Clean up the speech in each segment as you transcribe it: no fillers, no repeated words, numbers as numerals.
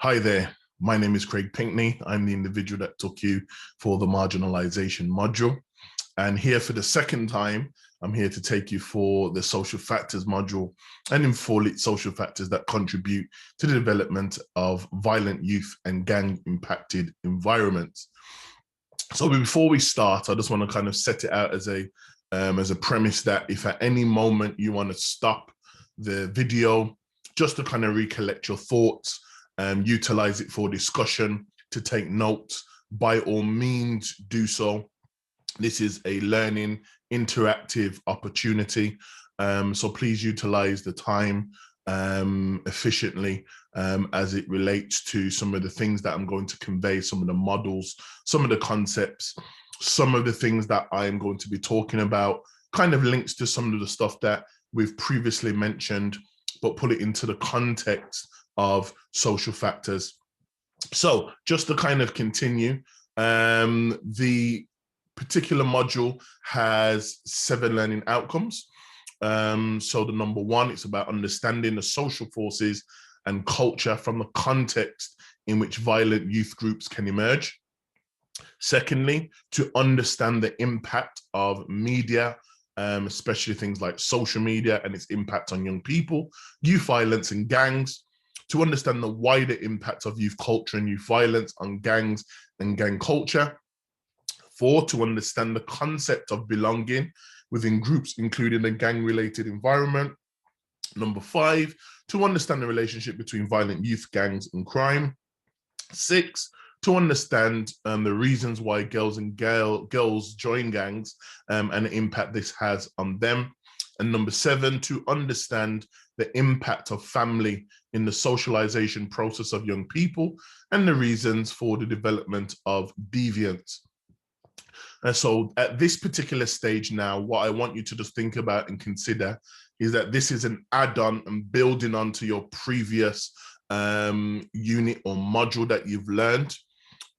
Hi there, my name is Craig Pinkney. I'm the individual that took you for the marginalization module. And here for the second time, I'm here to take you for the social factors module and in full social factors that contribute to the development of violent youth and gang impacted environments. So before we start, I just want to kind of set it out as a premise that if at any moment you want to stop the video, just to kind of recollect your thoughts, utilize it for discussion, to take notes, by all means do so. This is a learning interactive opportunity. So please utilize the time efficiently as it relates to some of the things that I'm going to convey, some of the models, some of the concepts, some of the things that I'm going to be talking about, kind of links to some of the stuff that we've previously mentioned, but put it into the context of social factors. So just to kind of continue, the particular module has 7 learning outcomes. So the number 1, it's about understanding the social forces and culture from the context in which violent youth groups can emerge. Secondly, to understand the impact of media, especially things like social media and its impact on young people, youth violence and gangs, to understand the wider impact of youth culture and youth violence on gangs and gang culture. 4, to understand the concept of belonging within groups, including a gang-related environment. Number 5, to understand the relationship between violent youth, gangs, and crime. 6, to understand the reasons why girls join gangs and the impact this has on them. And number 7, to understand the impact of family in the socialization process of young people and the reasons for the development of deviance. And so at this particular stage now, what I want you to just think about and consider is that this is an add-on and building onto your previous unit or module that you've learned.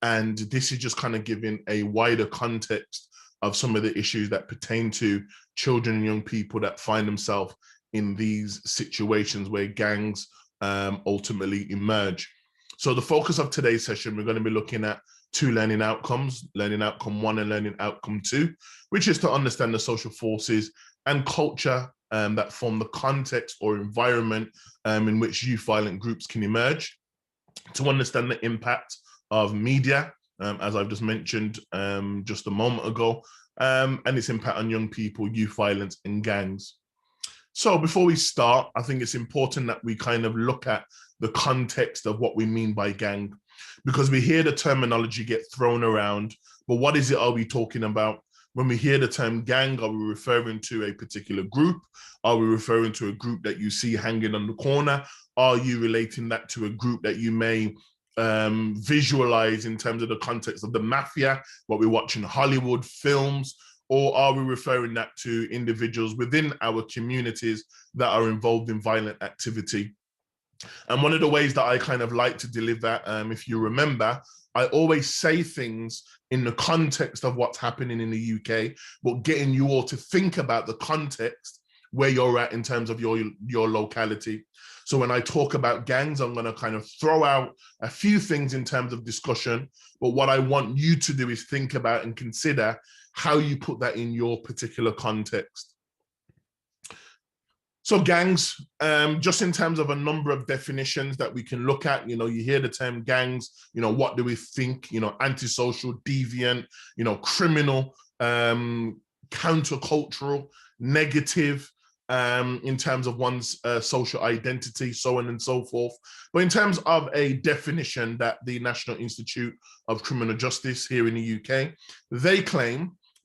And this is just kind of giving a wider context of some of the issues that pertain to children and young people that find themselves in these situations where gangs ultimately emerge. So the focus of today's session, we're going to be looking at 2 learning outcomes, learning outcome 1 and learning outcome 2, which is to understand the social forces and culture that form the context or environment in which youth violent groups can emerge, to understand the impact of media, as I've just mentioned just a moment ago, and its impact on young people, youth violence, and gangs. So before we start, I think it's important that we kind of look at the context of what we mean by gang, because we hear the terminology get thrown around, but what is it are we talking about? When we hear the term gang, are we referring to a particular group? Are we referring to a group that you see hanging on the corner? Are you relating that to a group that you may visualize in terms of the context of the mafia, what we watch in Hollywood films? Or are we referring that to individuals within our communities that are involved in violent activity? And one of the ways that I kind of like to deliver, if you remember, I always say things in the context of what's happening in the UK, but getting you all to think about the context where you're at in terms of your locality. So when I talk about gangs, I'm going to kind of throw out a few things in terms of discussion, but what I want you to do is think about and consider how you put that in your particular context. So gangs, just in terms of a number of definitions that we can look at, you hear the term gangs, what do we think? Antisocial, deviant, criminal, countercultural, negative, in terms of one's social identity, so on and so forth. But in terms of a definition that the National Institute of Criminal Justice here in the UK,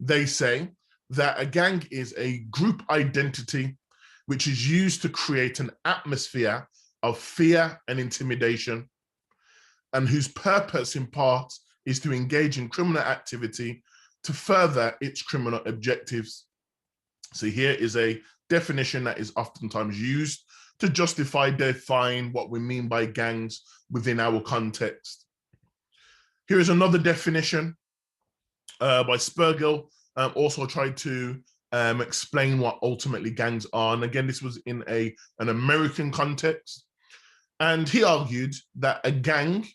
they say that a gang is a group identity which is used to create an atmosphere of fear and intimidation, and whose purpose in part is to engage in criminal activity to further its criminal objectives. So here is a definition that is oftentimes used to define what we mean by gangs within our context. Here is another definition by Spergel, also tried to explain what ultimately gangs are. And again, this was in an American context. And he argued that a gang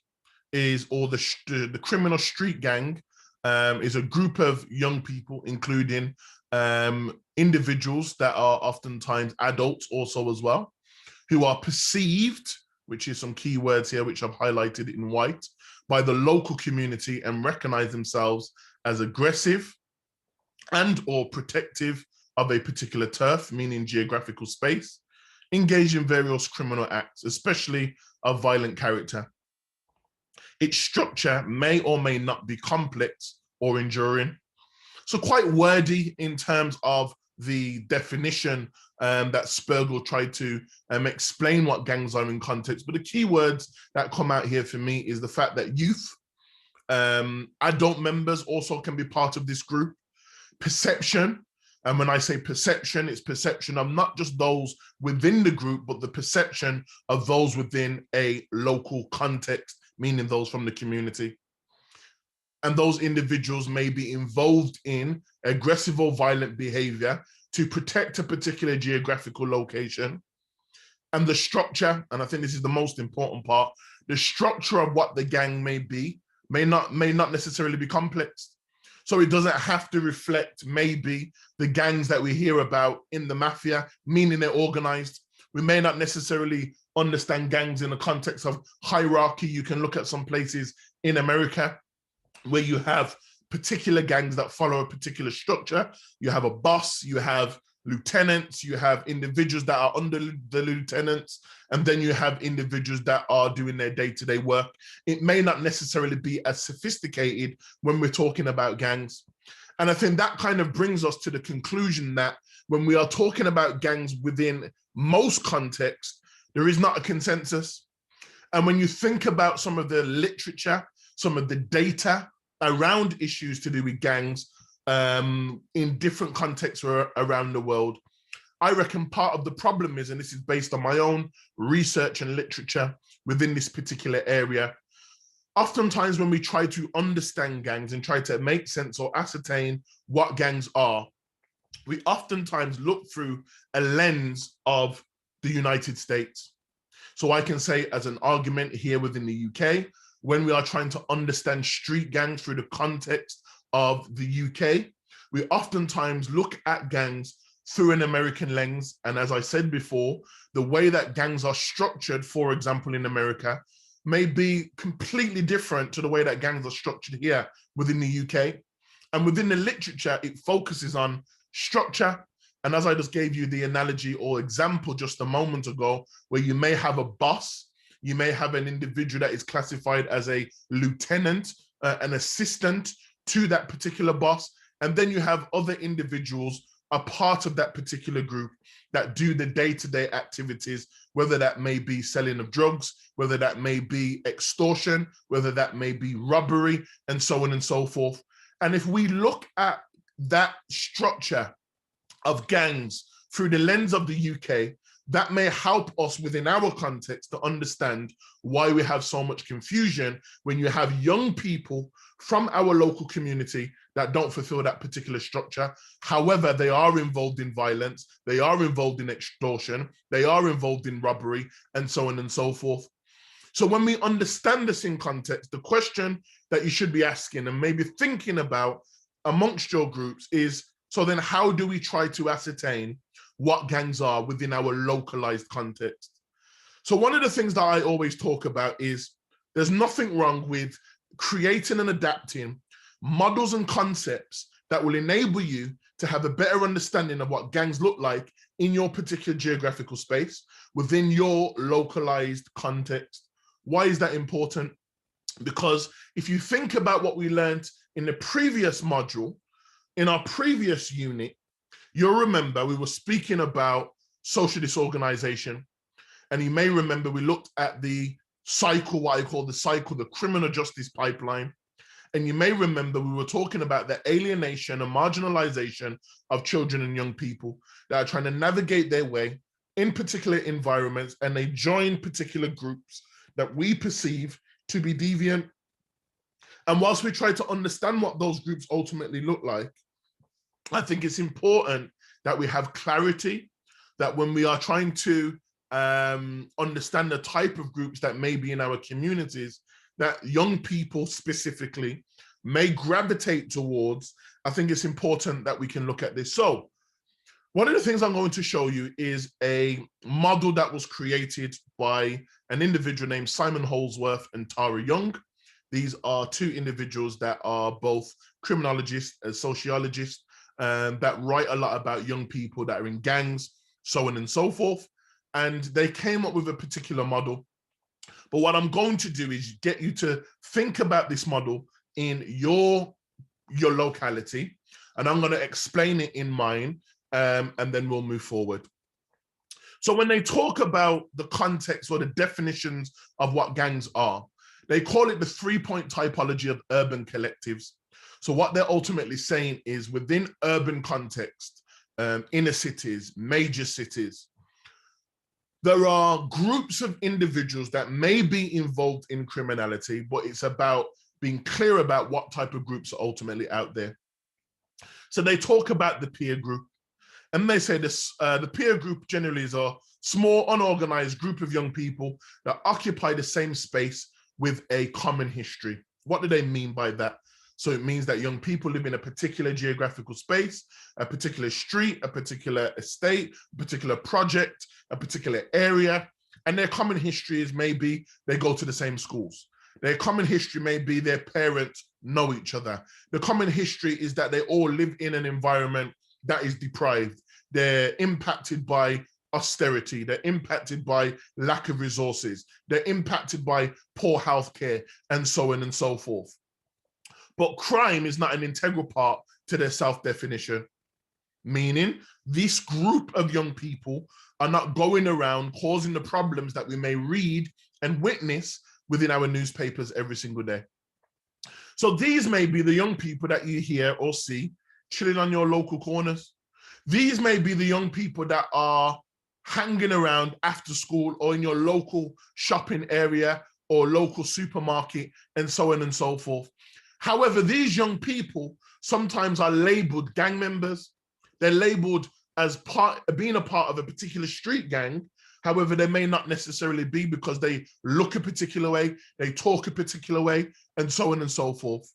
is, or the criminal street gang, is a group of young people, including individuals that are oftentimes adults also as well, who are perceived, which is some key words here, which I've highlighted in white, by the local community and recognize themselves as aggressive and or protective of a particular turf, meaning geographical space, engage in various criminal acts, especially of violent character. Its structure may or may not be complex or enduring. So quite wordy in terms of the definition that Spergel tried to explain what gangs are in context. But the key words that come out here for me is the fact that youth, adult members also can be part of this group, perception. And when I say perception, it's perception of not just those within the group, but the perception of those within a local context, meaning those from the community. And those individuals may be involved in aggressive or violent behavior to protect a particular geographical location. And the structure, and I think this is the most important part, the structure of what the gang may be may not necessarily be complex. So it doesn't have to reflect maybe the gangs that we hear about in the mafia, meaning they're organized. We may not necessarily understand gangs in the context of hierarchy. You can look at some places in America where you have particular gangs that follow a particular structure. You have a boss, you have lieutenants, you have individuals that are under the lieutenants, and then you have individuals that are doing their day-to-day work. It may not necessarily be as sophisticated when we're talking about gangs. And I think that kind of brings us to the conclusion that when we are talking about gangs within most contexts, there is not a consensus. And when you think about some of the literature, some of the data around issues to do with gangs in different contexts around the world, I reckon part of the problem is, and this is based on my own research and literature within this particular area, oftentimes when we try to understand gangs and try to make sense or ascertain what gangs are, we oftentimes look through a lens of the United States. So I can say as an argument here within the UK, when we are trying to understand street gangs through the context of the UK, we oftentimes look at gangs through an American lens. And as I said before, the way that gangs are structured, for example, in America, may be completely different to the way that gangs are structured here within the UK. And within the literature, it focuses on structure. And as I just gave you the analogy or example just a moment ago, where you may have a boss, you may have an individual that is classified as a lieutenant, an assistant to that particular boss. And then you have other individuals a part of that particular group that do the day-to-day activities, whether that may be selling of drugs, whether that may be extortion, whether that may be robbery, and so on and so forth. And if we look at that structure of gangs through the lens of the UK, that may help us within our context to understand why we have so much confusion when you have young people from our local community that don't fulfill that particular structure. However, they are involved in violence, they are involved in extortion, they are involved in robbery, and so on and so forth. So when we understand this in context, the question that you should be asking and maybe thinking about amongst your groups is, so then how do we try to ascertain what gangs are within our localized context? So one of the things that I always talk about is there's nothing wrong with creating and adapting models and concepts that will enable you to have a better understanding of what gangs look like in your particular geographical space within your localized context. Why is that important? Because if you think about what we learned in the previous module, in our previous unit, you'll remember we were speaking about social disorganization. And you may remember we looked at the cycle, what I call the cycle, the criminal justice pipeline. And you may remember we were talking about the alienation and marginalization of children and young people that are trying to navigate their way in particular environments, and they join particular groups that we perceive to be deviant. And whilst we try to understand what those groups ultimately look like, I think it's important that we have clarity, that when we are trying to understand the type of groups that may be in our communities that young people specifically may gravitate towards, I think it's important that we can look at this. So one of the things I'm going to show you is a model that was created by an individual named Simon Holdsworth and Tara Young. These are two individuals that are both criminologists and sociologists that write a lot about young people that are in gangs, so on and so forth. And they came up with a particular model. But what I'm going to do is get you to think about this model in your locality, and I'm going to explain it in mine, and then we'll move forward. So when they talk about the context or the definitions of what gangs are, they call it the three-point typology of urban collectives. So what they're ultimately saying is within urban context, inner cities, major cities, there are groups of individuals that may be involved in criminality, but it's about being clear about what type of groups are ultimately out there. So they talk about the peer group, and they say this: the peer group generally is a small, unorganized group of young people that occupy the same space with a common history. What do they mean by that? So it means that young people live in a particular geographical space, a particular street, a particular estate, a particular project, a particular area, and their common history is maybe they go to the same schools. Their common history may be their parents know each other. The common history is that they all live in an environment that is deprived. They're impacted by austerity. They're impacted by lack of resources. They're impacted by poor healthcare, and so on and so forth. But crime is not an integral part to their self-definition, meaning this group of young people are not going around causing the problems that we may read and witness within our newspapers every single day. So these may be the young people that you hear or see chilling on your local corners. These may be the young people that are hanging around after school or in your local shopping area or local supermarket, and so on and so forth. However, these young people sometimes are labeled gang members. They're labeled as being a part of a particular street gang. However, they may not necessarily be, because they look a particular way, they talk a particular way, and so on and so forth.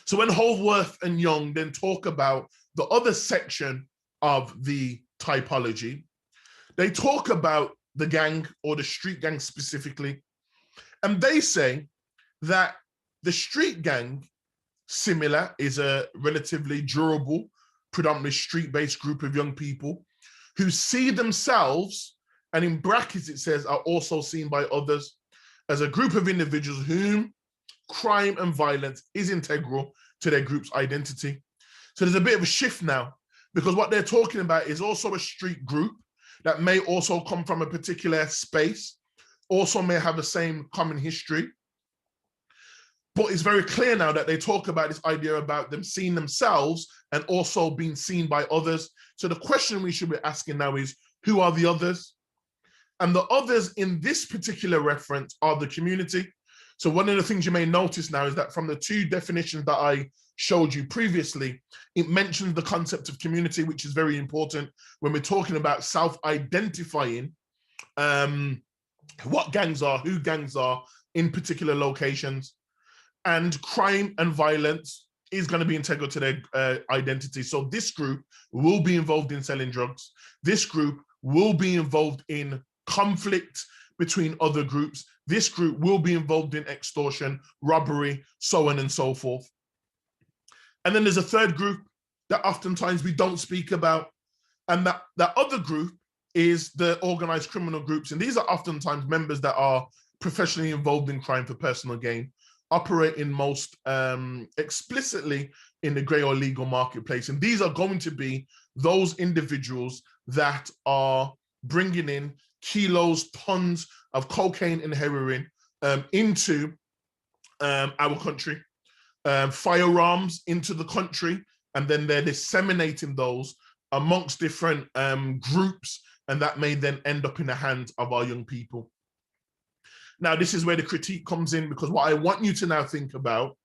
So when Holdsworth and Young then talk about the other section of the typology, they talk about the gang or the street gang specifically, and they say that the street gang, similar, is a relatively durable, predominantly street-based group of young people who see themselves, and in brackets it says, are also seen by others, as a group of individuals whom crime and violence is integral to their group's identity. So there's a bit of a shift now, because what they're talking about is also a street group that may also come from a particular space, also may have the same common history. But it's very clear now that they talk about this idea about them seeing themselves and also being seen by others. So the question we should be asking now is, who are the others? And the others in this particular reference are the community. So one of the things you may notice now is that from the two definitions that I showed you previously, it mentions the concept of community, which is very important when we're talking about self-identifying what gangs are, who gangs are in particular locations. And crime and violence is going to be integral to their identity. So this group will be involved in selling drugs. This group will be involved in conflict between other groups. This group will be involved in extortion, robbery, so on and so forth. And then there's a third group that oftentimes we don't speak about. And that other group is the organized criminal groups. And these are oftentimes members that are professionally involved in crime for personal gain, operating most explicitly in the grey or legal marketplace. And these are going to be those individuals that are bringing in kilos, tons of cocaine and heroin into our country, firearms into the country, and then they're disseminating those amongst different groups, and that may then end up in the hands of our young people. Now, this is where the critique comes in, because what I want you to now think about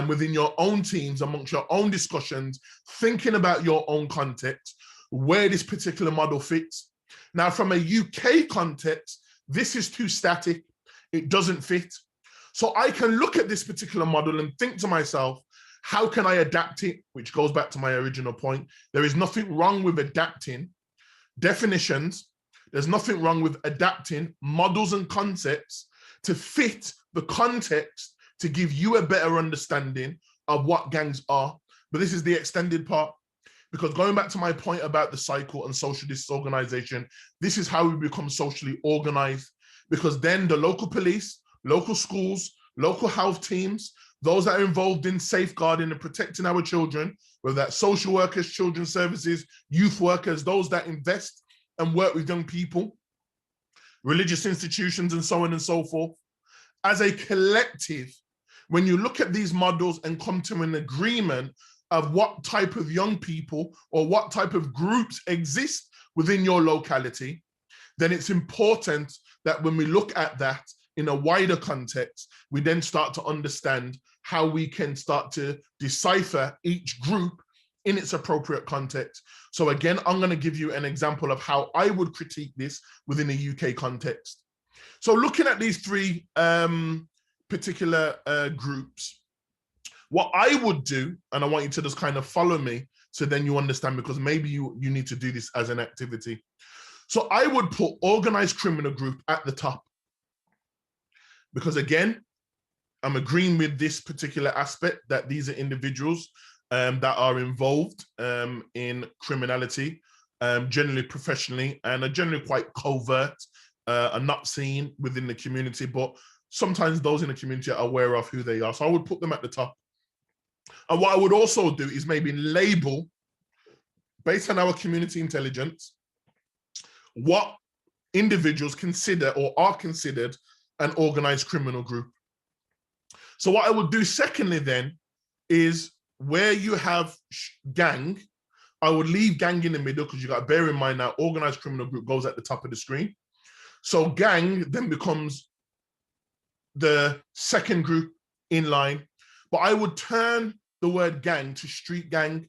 within your own teams, amongst your own discussions, thinking about your own context, where this particular model fits. Now, from a UK context, this is too static. It doesn't fit. So I can look at this particular model and think to myself, how can I adapt it? Which goes back to my original point. There is nothing wrong with adapting definitions. There's nothing wrong with adapting models and concepts to fit the context to give you a better understanding of what gangs are. But this is the extended part, because going back to my point about the cycle and social disorganization, this is how we become socially organized, because then the local police, local schools, local health teams, those that are involved in safeguarding and protecting our children, whether that's social workers, children's services, youth workers, those that invest and work with young people, religious institutions, and so on and so forth. As a collective, when you look at these models and come to an agreement of what type of young people or what type of groups exist within your locality, then it's important that when we look at that in a wider context, we then start to understand how we can start to decipher each group in its appropriate context. So again, I'm going to give you an example of how I would critique this within a UK context. So looking at these three particular groups, what I would do, and I want you to just kind of follow me so then you understand, because maybe you need to do this as an activity. So I would put organized criminal group at the top, because again, I'm agreeing with this particular aspect that these are individuals that are involved in criminality, generally professionally, and are generally quite covert, are not seen within the community, but sometimes those in the community are aware of who they are. So I would put them at the top. And what I would also do is maybe label, based on our community intelligence, what individuals consider or are considered an organized criminal group. So what I would do secondly then is where you have gang, I would leave gang in the middle, because you got to bear in mind now organized criminal group goes at the top of the screen. So gang then becomes the second group in line. But I would turn the word gang to street gang,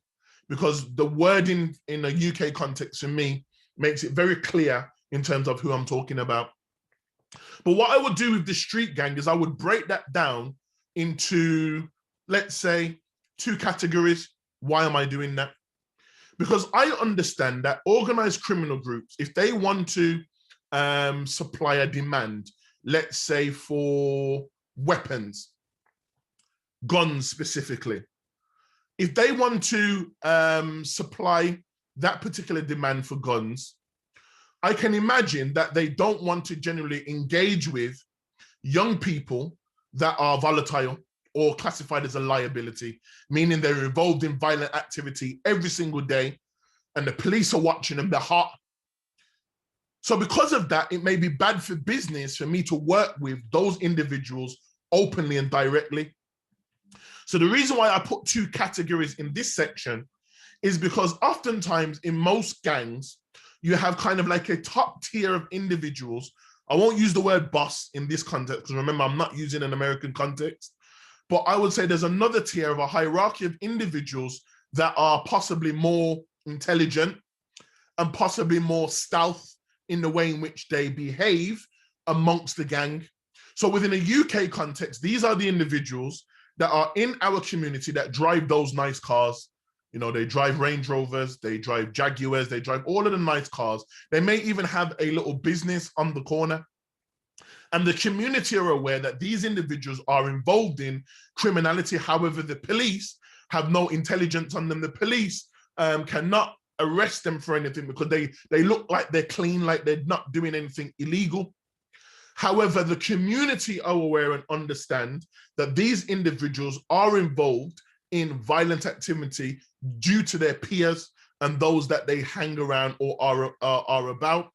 because the wording in a UK context for me makes it very clear in terms of who I'm talking about. But what I would do with the street gang is I would break that down into, let's say, two categories. Why am I doing that? Because I understand that organized criminal groups, if they want to supply a demand, let's say for weapons, guns specifically, if they want to supply that particular demand for guns, I can imagine that they don't want to generally engage with young people that are volatile or classified as a liability, meaning they're involved in violent activity every single day, and the police are watching them, they're hot. So because of that, it may be bad for business for me to work with those individuals openly and directly. So the reason why I put two categories in this section is because oftentimes in most gangs, you have kind of like a top tier of individuals. I won't use the word boss in this context, because remember, I'm not using an American context, but I would say there's another tier of a hierarchy of individuals that are possibly more intelligent and possibly more stealth in the way in which they behave amongst the gang. So within a UK context, these are the individuals that are in our community that drive those nice cars. You know, they drive Range Rovers, they drive Jaguars, they drive all of the nice cars. They may even have a little business on the corner. And the community are aware that these individuals are involved in criminality. However, the police have no intelligence on them. The police cannot arrest them for anything because they look like they're clean, like they're not doing anything illegal. However, the community are aware and understand that these individuals are involved in violent activity due to their peers and those that they hang around or are about.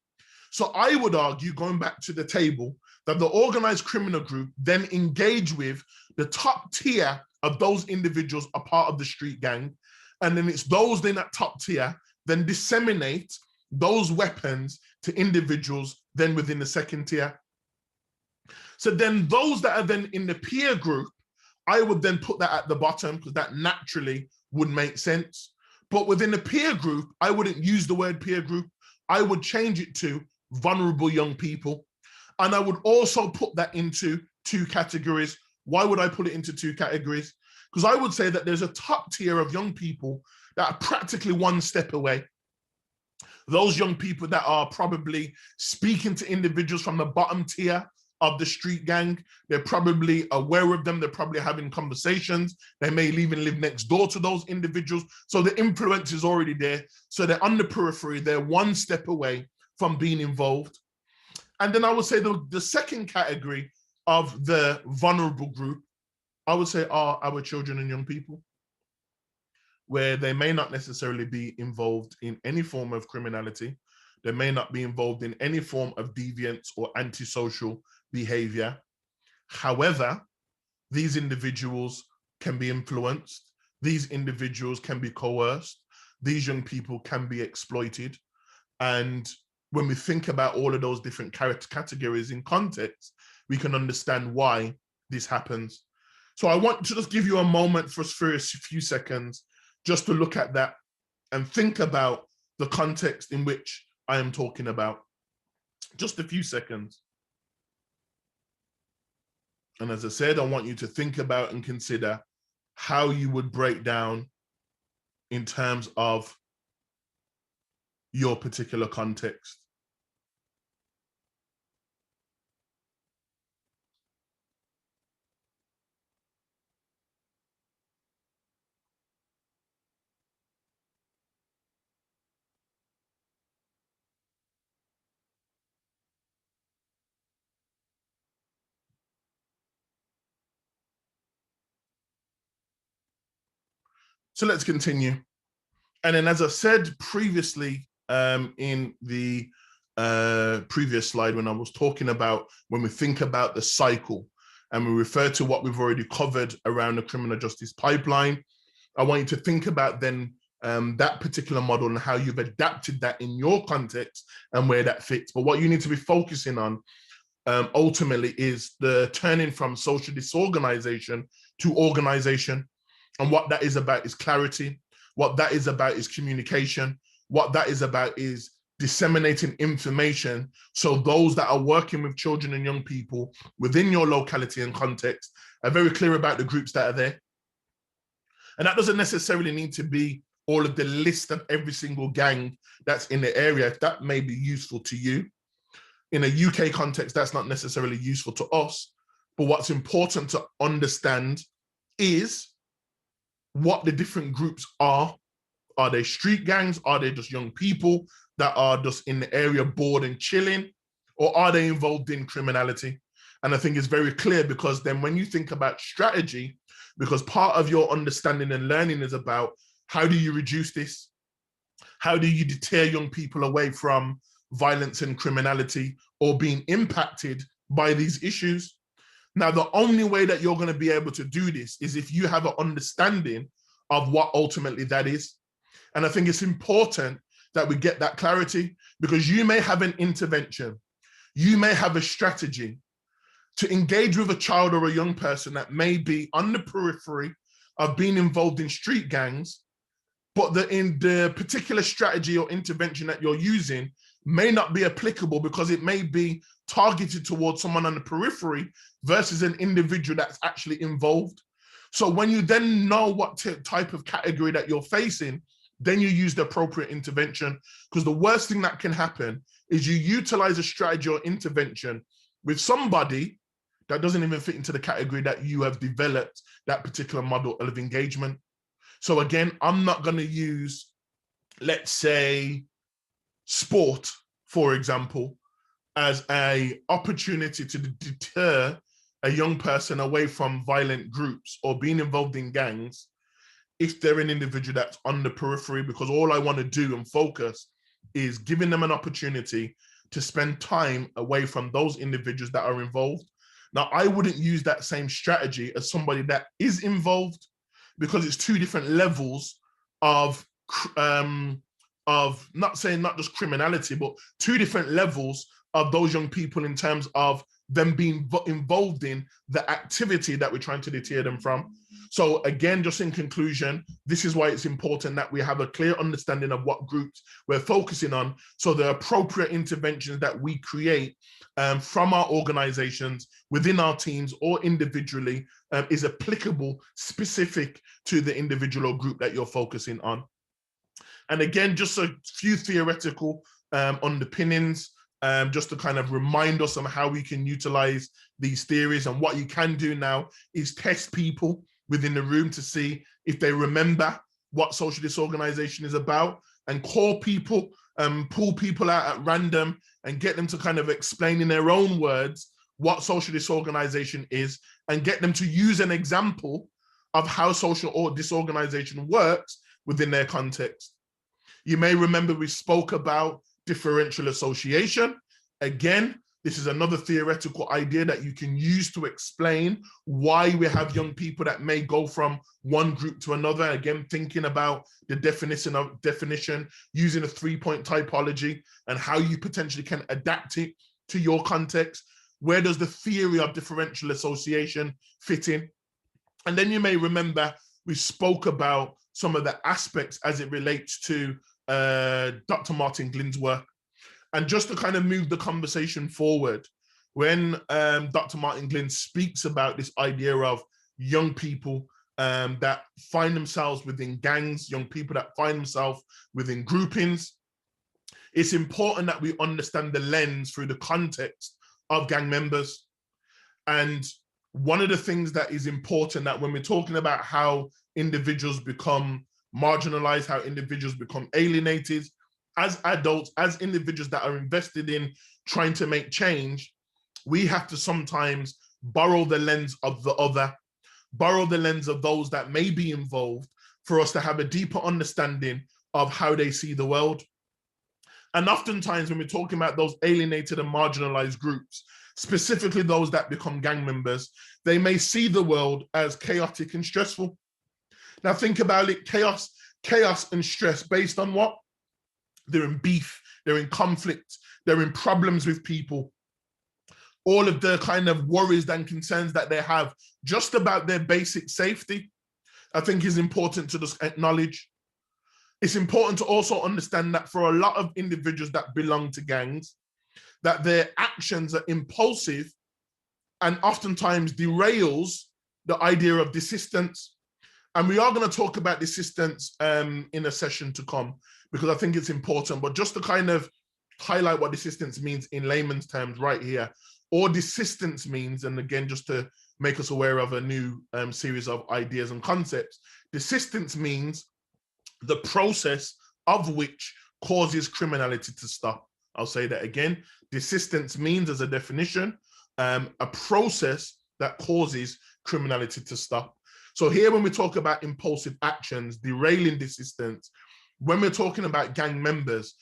So I would argue, going back to the table, that the organized criminal group then engage with the top tier of those individuals are part of the street gang. And then it's those in that top tier then disseminate those weapons to individuals then within the second tier. So then those that are then in the peer group, I would then put that at the bottom because that naturally would make sense. But within the peer group, I wouldn't use the word peer group. I would change it to vulnerable young people. And I would also put that into two categories. Why would I put it into two categories? Because I would say that there's a top tier of young people that are practically one step away. Those young people that are probably speaking to individuals from the bottom tier of the street gang. They're probably aware of them. They're probably having conversations. They may even live next door to those individuals. So the influence is already there. So they're on the periphery. They're one step away from being involved. And then I would say the second category of the vulnerable group, I would say, are our children and young people, where they may not necessarily be involved in any form of criminality. They may not be involved in any form of deviance or antisocial behavior. However, these individuals can be influenced. These individuals can be coerced. These young people can be exploited. And when we think about all of those different categories in context, we can understand why this happens. So I want to just give you a moment for a few seconds just to look at that and think about the context in which I am talking about. Just a few seconds. And as I said, I want you to think about and consider how you would break down in terms of your particular context. So let's continue. And then, as I said previously in the previous slide, when I was talking about when we think about the cycle and we refer to what we've already covered around the criminal justice pipeline, I want you to think about then that particular model and how you've adapted that in your context and where that fits. But what you need to be focusing on ultimately is the turning from social disorganization to organization. And what that is about is clarity. What that is about is communication. What that is about is disseminating information so those that are working with children and young people within your locality and context are very clear about the groups that are there. And that doesn't necessarily need to be all of the list of every single gang that's in the area. If that may be useful to you. In a UK context, that's not necessarily useful to us. But what's important to understand is what the different groups are. Are they street gangs? Are they just young people that are just in the area bored and chilling? Or are they involved in criminality? And I think it's very clear, because then when you think about strategy, because part of your understanding and learning is about how do you reduce this? How do you deter young people away from violence and criminality or being impacted by these issues? Now, the only way that you're going to be able to do this is if you have an understanding of what ultimately that is. And I think it's important that we get that clarity, because you may have an intervention, you may have a strategy to engage with a child or a young person that may be on the periphery of being involved in street gangs, but in the particular strategy or intervention that you're using may not be applicable because it may be targeted towards someone on the periphery versus an individual that's actually involved. So when you then know what type of category that you're facing, then you use the appropriate intervention, because the worst thing that can happen is you utilize a strategy or intervention with somebody that doesn't even fit into the category that you have developed that particular model of engagement. So again, I'm not going to use, let's say, sport, for example, as an opportunity to deter a young person away from violent groups or being involved in gangs if they're an individual that's on the periphery, because all I want to do and focus is giving them an opportunity to spend time away from those individuals that are involved. Now, I wouldn't use that same strategy as somebody that is involved, because it's two different levels of not saying not just criminality, but two different levels of those young people in terms of them being involved in the activity that we're trying to deter them from. So again, just in conclusion, this is why it's important that we have a clear understanding of what groups we're focusing on, so the appropriate interventions that we create from our organizations, within our teams or individually, is applicable, specific to the individual or group that you're focusing on. And again, just a few theoretical underpinnings, just to kind of remind us on how we can utilize these theories. And what you can do now is test people within the room to see if they remember what social disorganization is about, and call people, pull people out at random and get them to kind of explain in their own words what social disorganization is, and get them to use an example of how social disorganization works within their context. You may remember we spoke about differential association. Again, this is another theoretical idea that you can use to explain why we have young people that may go from one group to another. Again, thinking about the definition using a 3-point typology and how you potentially can adapt it to your context. Where does the theory of differential association fit in? And then you may remember we spoke about some of the aspects as it relates to Dr. Martin Glyn's work. And just to kind of move the conversation forward, when Dr. Martin Glynn speaks about this idea of young people that find themselves within gangs, young people that find themselves within groupings, it's important that we understand the lens through the context of gang members. And one of the things that is important, that when we're talking about how individuals become marginalized, how individuals become alienated, as adults, as individuals that are invested in trying to make change, we have to sometimes borrow the lens of the other, borrow the lens of those that may be involved, for us to have a deeper understanding of how they see the world. And oftentimes when we're talking about those alienated and marginalized groups, specifically those that become gang members, they may see the world as chaotic and stressful. Now think about it, chaos and stress based on what? They're in beef, they're in conflict, they're in problems with people. All of the kind of worries and concerns that they have just about their basic safety, I think is important to just acknowledge. It's important to also understand that for a lot of individuals that belong to gangs, that their actions are impulsive and oftentimes derails the idea of desistance. And we are going to talk about desistance in a session to come, because I think it's important. But just to kind of highlight what desistance means in layman's terms right here, or desistance means, and again, just to make us aware of a new series of ideas and concepts, desistance means the process of which causes criminality to stop. I'll say that again. Desistance means, as a definition, a process that causes criminality to stop. So here, when we talk about impulsive actions, derailing desistance, when we're talking about gang members,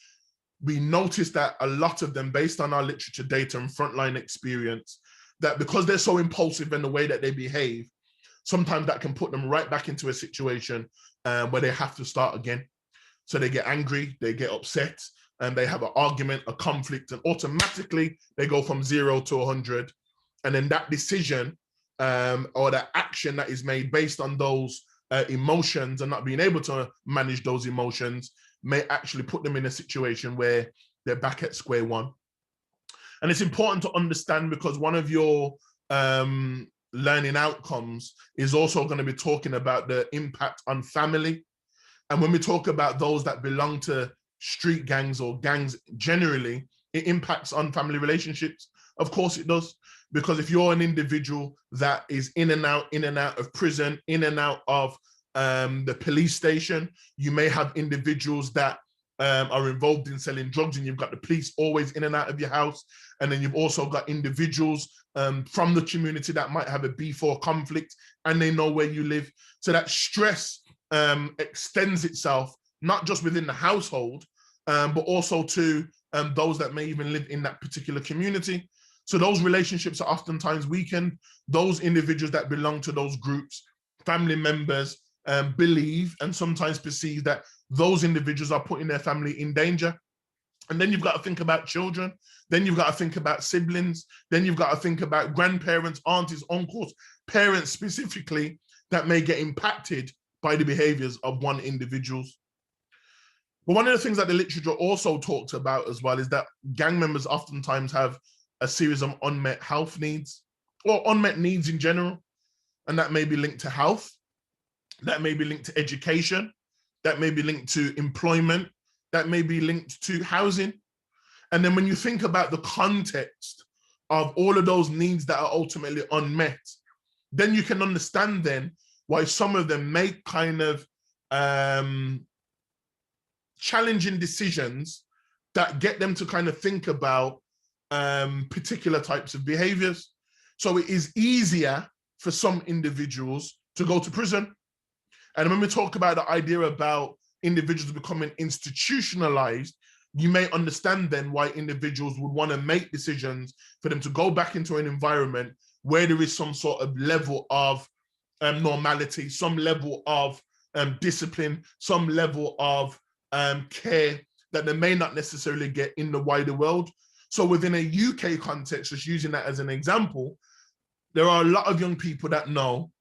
we notice that a lot of them, based on our literature data and frontline experience, that because they're so impulsive in the way that they behave, sometimes that can put them right back into a situation where they have to start again. So they get angry, they get upset, and they have an argument, a conflict, and automatically they go from 0 to 100. And then that decision or that action that is made based on those emotions and not being able to manage those emotions may actually put them in a situation where they're back at square one. And it's important to understand, because one of your learning outcomes is also going to be talking about the impact on family. And when we talk about those that belong to street gangs or gangs generally, it impacts on family relationships. Of course it does, because if you're an individual that is in and out of prison, in and out of the police station, you may have individuals that are involved in selling drugs, and you've got the police always in and out of your house. And then you've also got individuals from the community that might have a beef or conflict, and they know where you live. So that stress extends itself, not just within the household, but also to those that may even live in that particular community. So those relationships are oftentimes weakened. Those individuals that belong to those groups, family members, believe and sometimes perceive that those individuals are putting their family in danger. And then you've got to think about children. Then you've got to think about siblings. Then you've got to think about grandparents, aunties, uncles, parents specifically that may get impacted by the behaviors of one individuals. But one of the things that the literature also talks about as well is that gang members oftentimes have a series of unmet health needs or unmet needs in general. And that may be linked to health, that may be linked to education, that may be linked to employment, that may be linked to housing. And then when you think about the context of all of those needs that are ultimately unmet, then you can understand then why some of them make kind of challenging decisions that get them to kind of think about particular types of behaviors. So it is easier for some individuals to go to prison. And when we talk about the idea about individuals becoming institutionalized, you may understand then why individuals would want to make decisions for them to go back into an environment where there is some sort of level of normality, some level of discipline, some level of care that they may not necessarily get in the wider world. So within a UK context, just using that as an example, there are a lot of young people that know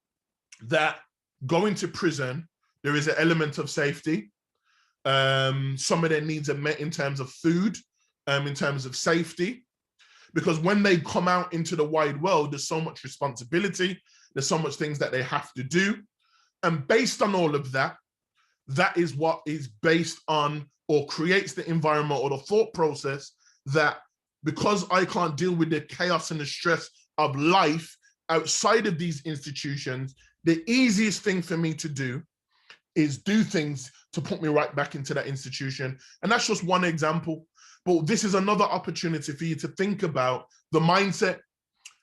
that going to prison, there is an element of safety. Some of their needs are met in terms of food, in terms of safety, because when they come out into the wide world, there's so much responsibility, there's so much things that they have to do. And based on all of that, that is what is based on or creates the environment or the thought process that because I can't deal with the chaos and the stress of life outside of these institutions, the easiest thing for me to do is do things to put me right back into that institution. And that's just one example. But this is another opportunity for you to think about the mindset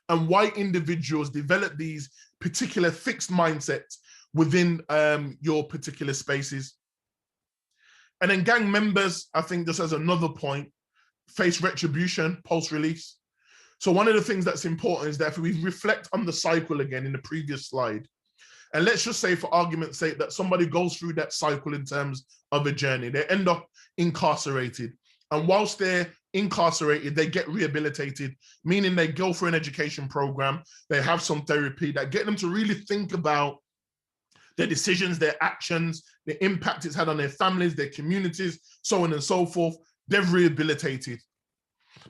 and why individuals develop these particular fixed mindsets within your particular spaces. And then gang members, I think just as another point, face retribution post-release. So one of the things that's important is that if we reflect on the cycle again in the previous slide, and let's just say for argument's sake that somebody goes through that cycle in terms of a journey, they end up incarcerated. And whilst they're incarcerated, they get rehabilitated, meaning they go through an education program, they have some therapy that get them to really think about their decisions, their actions, the impact it's had on their families, their communities, so on and so forth. They've rehabilitated.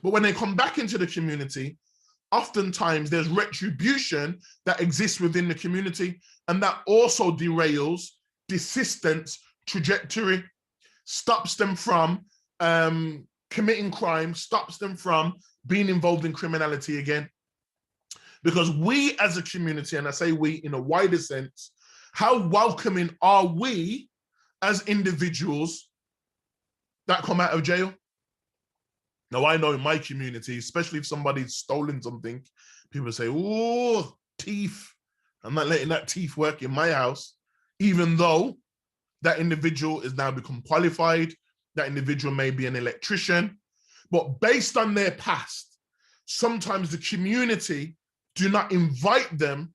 But when they come back into the community, oftentimes there's retribution that exists within the community, and that also derails desistance trajectory, stops them from committing crime, stops them from being involved in criminality again. Because we as a community, and I say we in a wider sense, how welcoming are we as individuals that come out of jail? Now, I know in my community, especially if somebody's stolen something, people say, oh, thief. I'm not letting that thief work in my house, even though that individual is now become qualified, that individual may be an electrician, but based on their past, sometimes the community do not invite them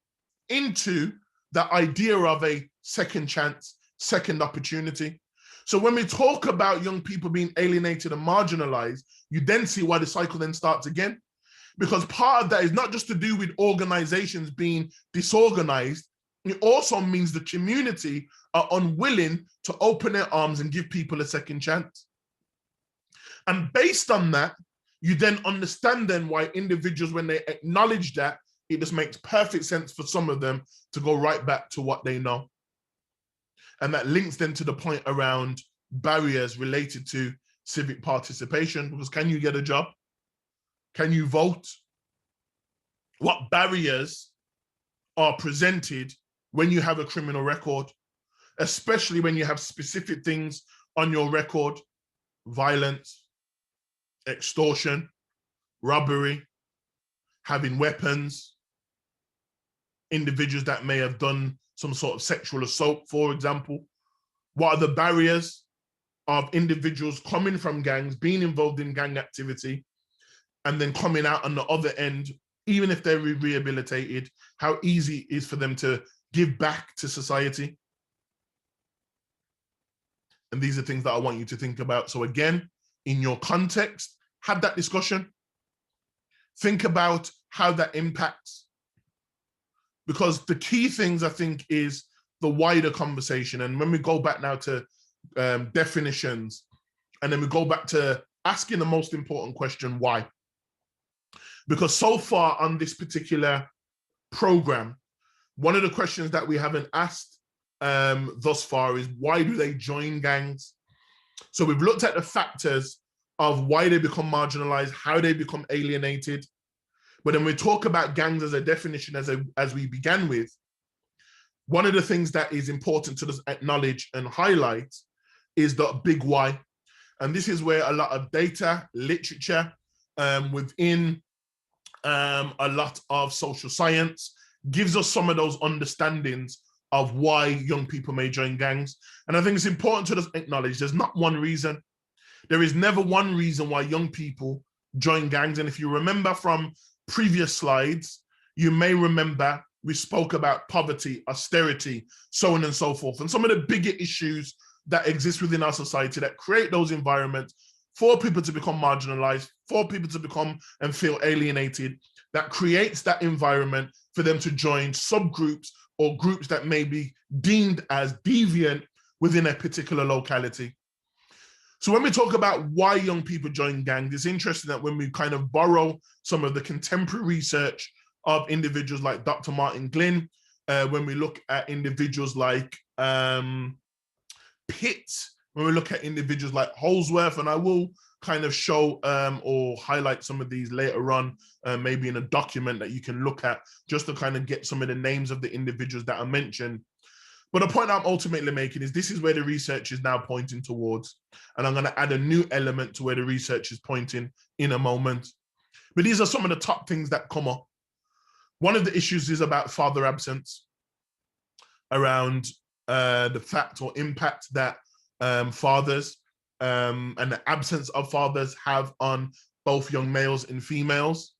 into the idea of a second chance, second opportunity. So when we talk about young people being alienated and marginalized, you then see why the cycle then starts again. Because part of that is not just to do with organizations being disorganized, it also means the community are unwilling to open their arms and give people a second chance. And based on that, you then understand then why individuals, when they acknowledge that, it just makes perfect sense for some of them to go right back to what they know. And that links then to the point around barriers related to civic participation, because can you get a job? Can you vote? What barriers are presented when you have a criminal record, especially when you have specific things on your record: violence, extortion, robbery, having weapons, individuals that may have done some sort of sexual assault, for example. What are the barriers of individuals coming from gangs, being involved in gang activity, and then coming out on the other end, even if they're rehabilitated, how easy it is for them to give back to society? And these are things that I want you to think about. So again, in your context, have that discussion. Think about how that impacts. Because the key things, I think, is the wider conversation. And when we go back now to definitions, and then we go back to asking the most important question, why? Because so far on this particular program, one of the questions that we haven't asked thus far is, why do they join gangs? So we've looked at the factors of why they become marginalized, how they become alienated. But then we talk about gangs as a definition, as we began with. One of the things that is important to acknowledge and highlight is the big why. And this is where a lot of data, literature, within a lot of social science gives us some of those understandings of why young people may join gangs. And I think it's important to just acknowledge there's not one reason. There is never one reason why young people join gangs. And if you remember from previous slides, you may remember we spoke about poverty, austerity, so on and so forth, and some of the bigger issues that exist within our society that create those environments for people to become marginalized, for people to become and feel alienated, that creates that environment for them to join subgroups or groups that may be deemed as deviant within a particular locality. So when we talk about why young people join gangs, it's interesting that when we kind of borrow some of the contemporary research of individuals like Dr. Martin Glynn, when we look at individuals like Pitt, when we look at individuals like Holsworth, and I will kind of show or highlight some of these later on, maybe in a document that you can look at, just to kind of get some of the names of the individuals that are mentioned. But the point I'm ultimately making is this is where the research is now pointing towards. And I'm going to add a new element to where the research is pointing in a moment. But these are some of the top things that come up. One of the issues is about father absence, around the fact or impact that fathers and the absence of fathers have on both young males and females.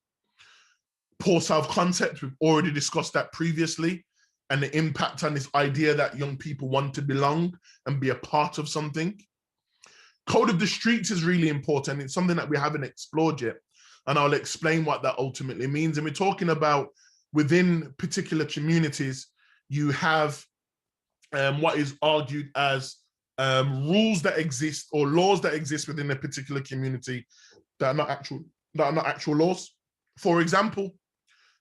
Poor self-concept, we've already discussed that previously, and the impact on this idea that young people want to belong and be a part of something. Code of the streets is really important. It's something that we haven't explored yet, and I'll explain what that ultimately means. And we're talking about within particular communities, you have what is argued as rules that exist or laws that exist within a particular community that are not actual laws. For example,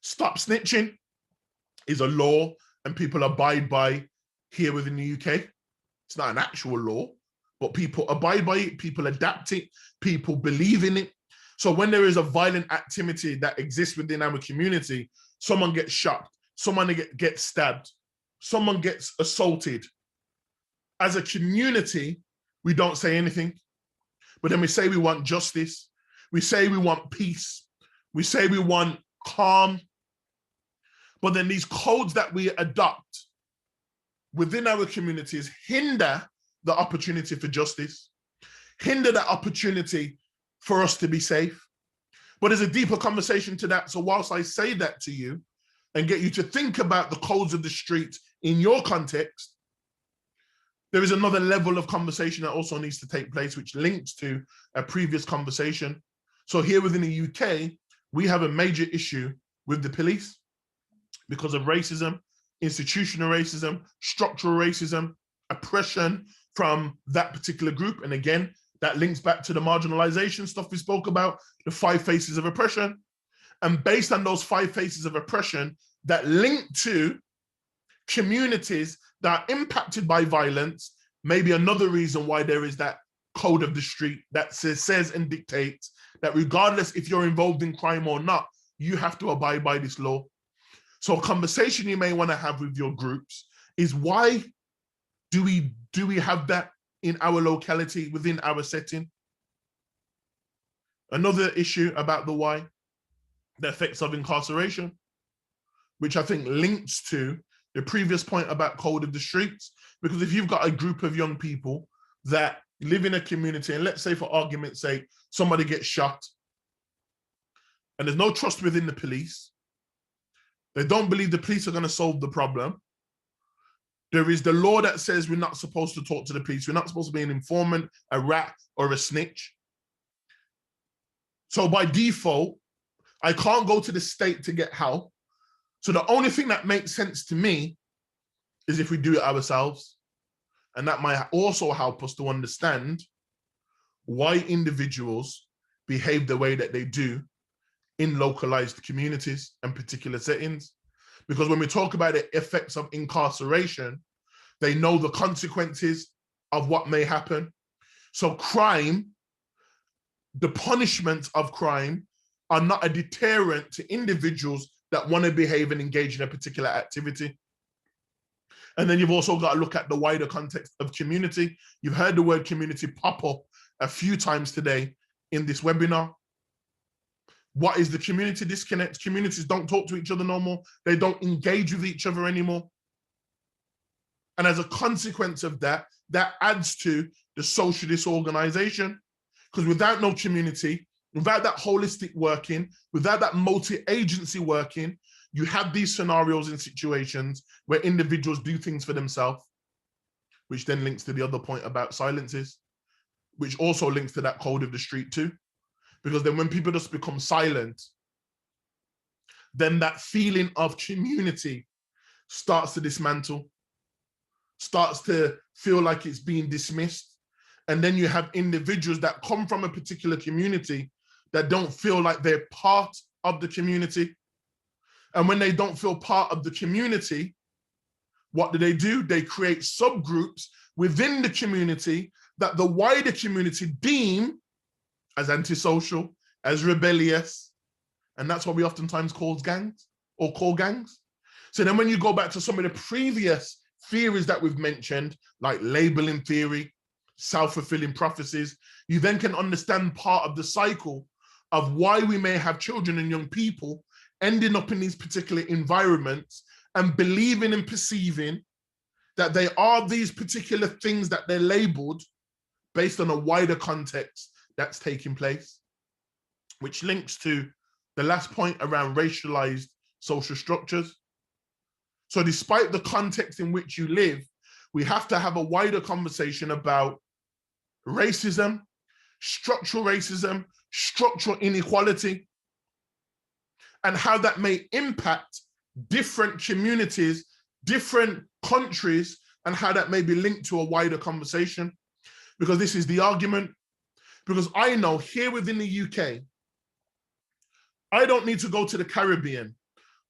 stop snitching is a law and people abide by here within the UK. It's not an actual law, but people abide by it, people adapt it, people believe in it. So when there is a violent activity that exists within our community, someone gets shot, someone gets stabbed, someone gets assaulted. As a community, we don't say anything, but then we say we want justice. We say we want peace. We say we want calm. But then these codes that we adopt within our communities hinder the opportunity for justice, hinder that opportunity for us to be safe. But there's a deeper conversation to that. So whilst I say that to you and get you to think about the codes of the street in your context, there is another level of conversation that also needs to take place, which links to a previous conversation. So here within the UK, we have a major issue with the police because of racism, institutional racism, structural racism, oppression from that particular group. And again, that links back to the marginalization stuff we spoke about, the 5 faces of oppression. And based on those 5 faces of oppression that link to communities that are impacted by violence, maybe another reason why there is that code of the street that says and dictates that regardless if you're involved in crime or not, you have to abide by this law. So a conversation you may want to have with your groups is, why do we have that in our locality, within our setting? Another issue about the why, the effects of incarceration, which I think links to the previous point about code of the streets. Because if you've got a group of young people that live in a community, and let's say for argument's sake, somebody gets shot, and there's no trust within the police, they don't believe the police are going to solve the problem. There is the law that says we're not supposed to talk to the police. We're not supposed to be an informant, a rat, or a snitch. So by default, I can't go to the state to get help. So the only thing that makes sense to me is if we do it ourselves. And that might also help us to understand why individuals behave the way that they do in localized communities and particular settings. Because when we talk about the effects of incarceration, they know the consequences of what may happen. So crime, the punishments of crime are not a deterrent to individuals that want to behave and engage in a particular activity. And then you've also got to look at the wider context of community. You've heard the word community pop up a few times today in this webinar. What is the community disconnect? Communities don't talk to each other no more. They don't engage with each other anymore. And as a consequence of that, that adds to the social disorganization. Because without no community, without that holistic working, without that multi-agency working, you have these scenarios and situations where individuals do things for themselves, which then links to the other point about silences, which also links to that code of the street too. Because then when people just become silent, then that feeling of community starts to dismantle, starts to feel like it's being dismissed. And then you have individuals that come from a particular community that don't feel like they're part of the community. And when they don't feel part of the community, what do? They create subgroups within the community that the wider community deem as antisocial, as rebellious. And that's what we oftentimes call gangs or call gangs. So then when you go back to some of the previous theories that we've mentioned, like labeling theory, self-fulfilling prophecies, you then can understand part of the cycle of why we may have children and young people ending up in these particular environments and believing and perceiving that they are these particular things that they're labeled based on a wider context that's taking place, which links to the last point around racialized social structures. So despite the context in which you live, we have to have a wider conversation about racism, structural inequality, and how that may impact different communities, different countries, and how that may be linked to a wider conversation. Because this is the argument. Because I know here within the UK, I don't need to go to the Caribbean.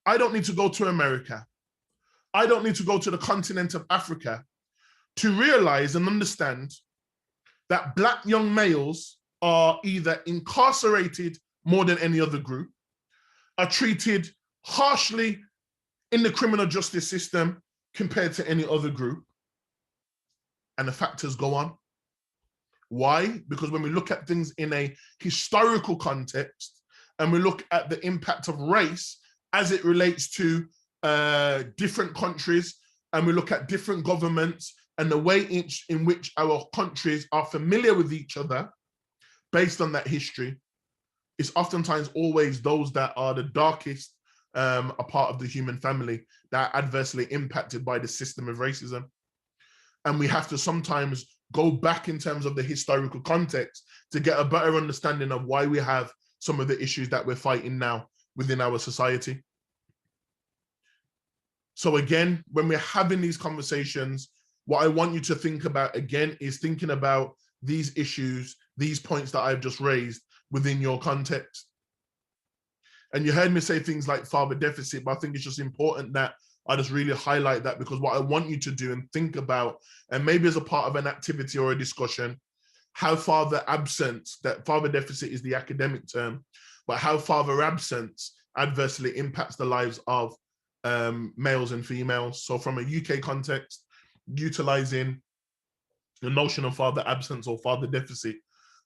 I don't need to go to America. I don't need to go to the continent of Africa to realize and understand that Black young males are either incarcerated more than any other group, are treated harshly in the criminal justice system compared to any other group. And the factors go on. Why? Because when we look at things in a historical context and we look at the impact of race as it relates to different countries, and we look at different governments and the way in which our countries are familiar with each other based on that history, it's oftentimes always those that are the darkest a part of the human family that are adversely impacted by the system of racism. And we have to sometimes go back in terms of the historical context to get a better understanding of why we have some of the issues that we're fighting now within our society. So again, when we're having these conversations, what I want you to think about again is thinking about these issues, these points that I've just raised within your context. And you heard me say things like father deficit, but I think it's just important that I just really highlight that, because what I want you to do and think about, and maybe as a part of an activity or a discussion, how father absence, that father deficit is the academic term, but how father absence adversely impacts the lives of males and females. So from a UK context, utilizing the notion of father absence or father deficit,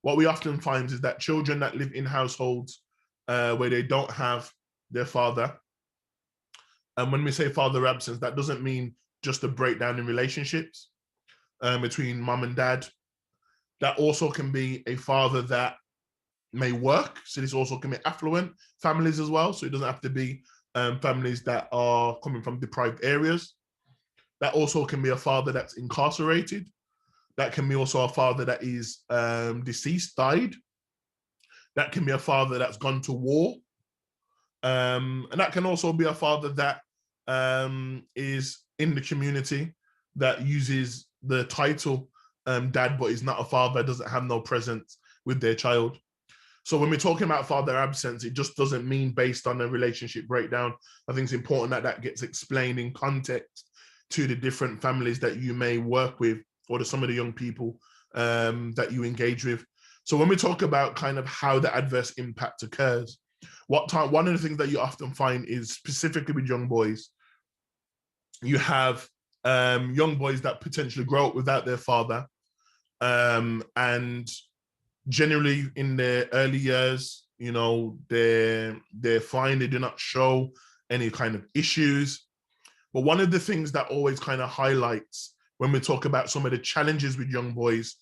what we often find is that children that live in households where they don't have their father, and when we say father absence, that doesn't mean just a breakdown in relationships between mum and dad. That also can be a father that may work. So this also can be affluent families as well. So it doesn't have to be families that are coming from deprived areas. That also can be a father that's incarcerated. That can be also a father that is deceased, died. That can be a father that's gone to war. And that can also be a father that is in the community, that uses the title dad, but is not a father, doesn't have no presence with their child. So when we're talking about father absence, it just doesn't mean based on a relationship breakdown. I think it's important that that gets explained in context to the different families that you may work with, or to some of the young people that you engage with. So when we talk about kind of how the adverse impact occurs, one of the things that you often find is, specifically with young boys, you have young boys that potentially grow up without their father, and generally in their early years, you know, they're fine, they do not show any kind of issues. But one of the things that always kind of highlights when we talk about some of the challenges with young boys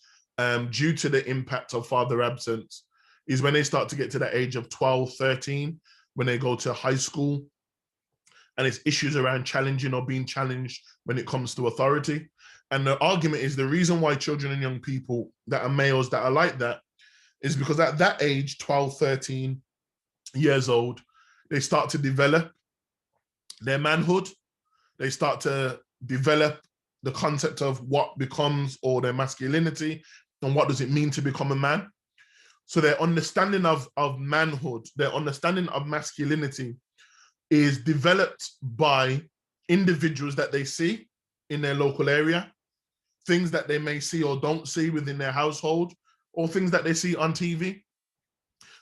due to the impact of father absence is when they start to get to the age of 12, 13, when they go to high school, and it's issues around challenging or being challenged when it comes to authority. And the argument is the reason why children and young people that are males that are like that is because at that age, 12, 13 years old, they start to develop their manhood. They start to develop the concept of what becomes, or their masculinity, and what does it mean to become a man. So their understanding of manhood, their understanding of masculinity is developed by individuals that they see in their local area, things that they may see or don't see within their household, or things that they see on TV.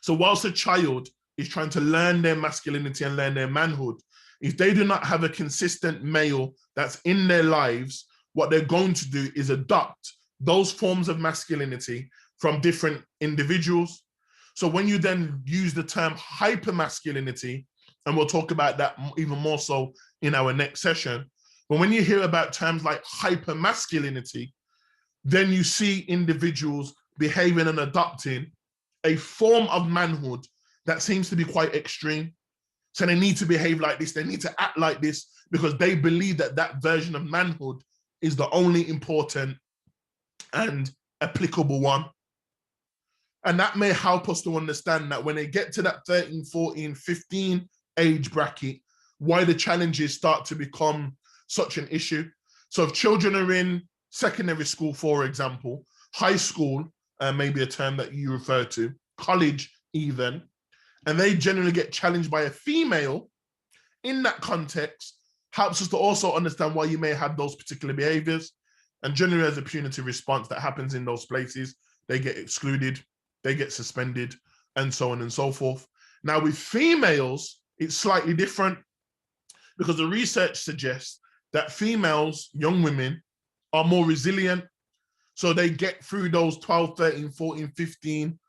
So whilst a child is trying to learn their masculinity and learn their manhood, if they do not have a consistent male that's in their lives, what they're going to do is adopt those forms of masculinity from different individuals. So when you then use the term hypermasculinity, and we'll talk about that even more so in our next session, but when you hear about terms like hypermasculinity, then you see individuals behaving and adopting a form of manhood that seems to be quite extreme. So they need to behave like this, they need to act like this, because they believe that that version of manhood is the only important and applicable one. And that may help us to understand that when they get to that 13, 14, 15 age bracket, why the challenges start to become such an issue. So if children are in secondary school, for example, high school, maybe a term that you refer to, college even, and they generally get challenged by a female, in that context, helps us to also understand why you may have those particular behaviors. And generally as a punitive response that happens in those places, they get excluded, they get suspended, and so on and so forth. Now with females, it's slightly different, because the research suggests that females, young women, are more resilient. So they get through those 12, 13, 14, 15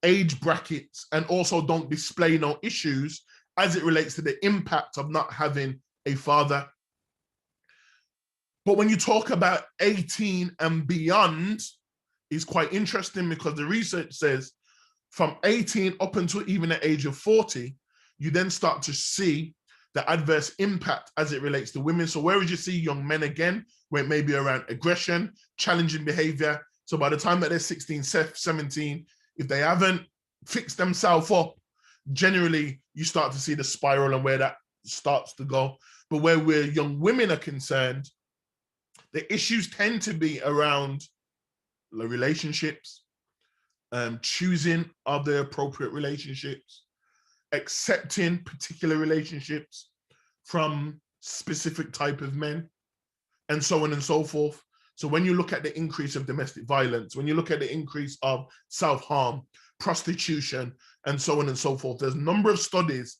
age brackets, and also don't display no issues as it relates to the impact of not having a father. But when you talk about 18 and beyond, it's quite interesting, because the research says from 18 up until even the age of 40, you then start to see the adverse impact as it relates to women. So whereas you see young men again, where it may be around aggression, challenging behavior. So by the time that they're 16, 17, if they haven't fixed themselves up, generally you start to see the spiral and where that starts to go. But where young women are concerned, the issues tend to be around the relationships, choosing of the appropriate relationships, accepting particular relationships from specific type of men, and so on and so forth. So when you look at the increase of domestic violence, when you look at the increase of self-harm, prostitution, and so on and so forth, there's a number of studies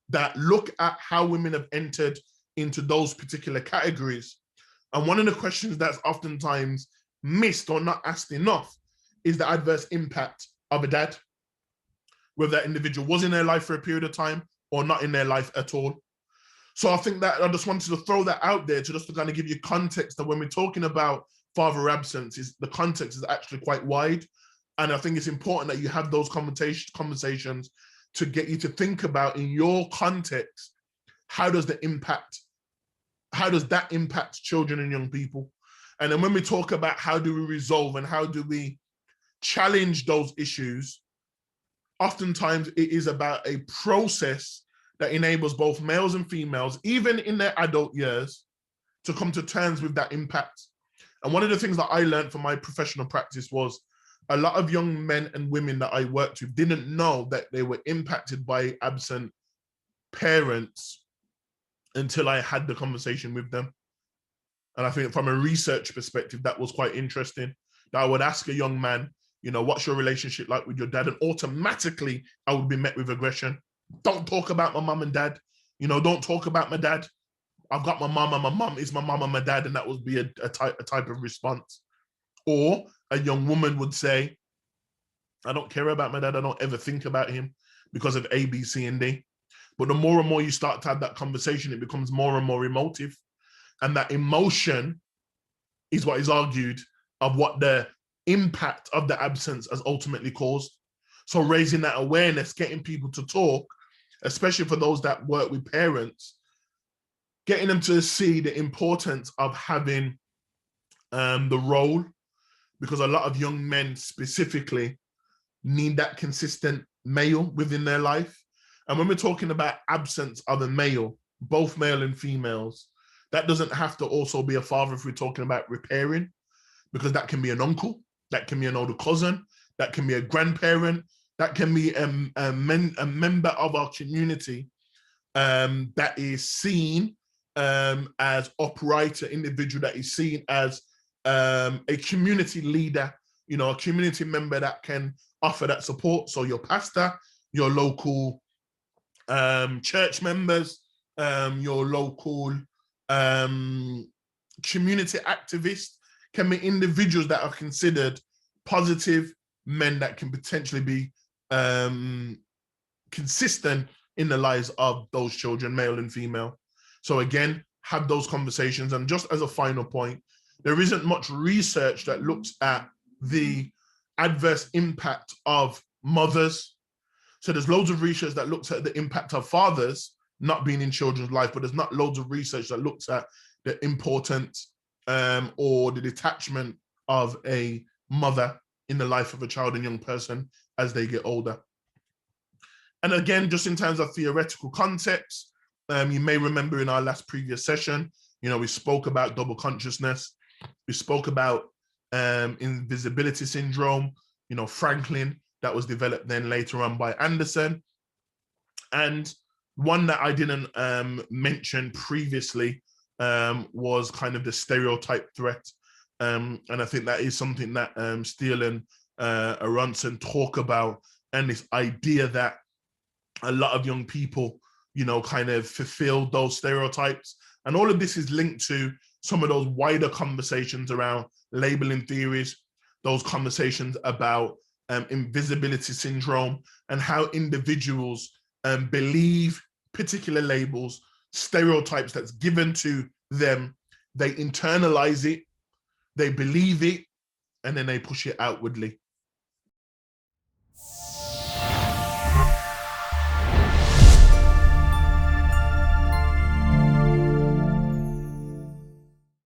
that look at how women have entered into those particular categories. And one of the questions that's oftentimes missed or not asked enough is the adverse impact of a dad, whether that individual was in their life for a period of time or not in their life at all. So I think that I just wanted to throw that out there to just to kind of give you context that when we're talking about father absence, the context is actually quite wide. And I think it's important that you have those conversations to get you to think about, in your context, how does that impact children and young people? And then when we talk about how do we resolve and how do we challenge those issues, oftentimes it is about a process that enables both males and females, even in their adult years, to come to terms with that impact. And one of the things that I learned from my professional practice was a lot of young men and women that I worked with didn't know that they were impacted by absent parents until I had the conversation with them. And I think from a research perspective, that was quite interesting. That I would ask a young man, you know, what's your relationship like with your dad? And automatically I would be met with aggression. Don't talk about my mum and dad. You know, don't talk about my dad. I've got my mum and my mum is my mum and my dad. And that would be a type of response. Or a young woman would say, I don't care about my dad. I don't ever think about him because of A, B, C, and D. But the more and more you start to have that conversation, it becomes more and more emotive. And that emotion is what is argued of what the impact of the absence has ultimately caused. So raising that awareness, getting people to talk, especially for those that work with parents, getting them to see the importance of having the role, because a lot of young men specifically need that consistent male within their life. And when we're talking about absence of a male, both male and females, that doesn't have to also be a father if we're talking about repairing, because that can be an uncle, that can be an older cousin, that can be a grandparent, that can be a member of our community that is seen as upright, an individual that is seen as a community leader, you know, a community member that can offer that support. So your pastor, your local church members, your local community activists can be individuals that are considered positive men that can potentially be consistent in the lives of those children, male and female. So again, have those conversations. And just as a final point, there isn't much research that looks at the adverse impact of mothers. So there's loads of research that looks at the impact of fathers not being in children's life, but there's not loads of research that looks at the importance or the detachment of a mother in the life of a child and young person as they get older. And again, just in terms of theoretical context, you may remember in our last previous session, you know, we spoke about double consciousness. We spoke about invisibility syndrome, you know, Franklin, that was developed then later on by Anderson. And one that I didn't mention previously was kind of the stereotype threat. And I think that is something that Steele and Aronson talk about, and this idea that a lot of young people, you know, kind of fulfill those stereotypes. And all of this is linked to some of those wider conversations around labeling theories, those conversations about invisibility syndrome, and how individuals believe particular labels, stereotypes that's given to them, they internalize it, they believe it, and then they push it outwardly.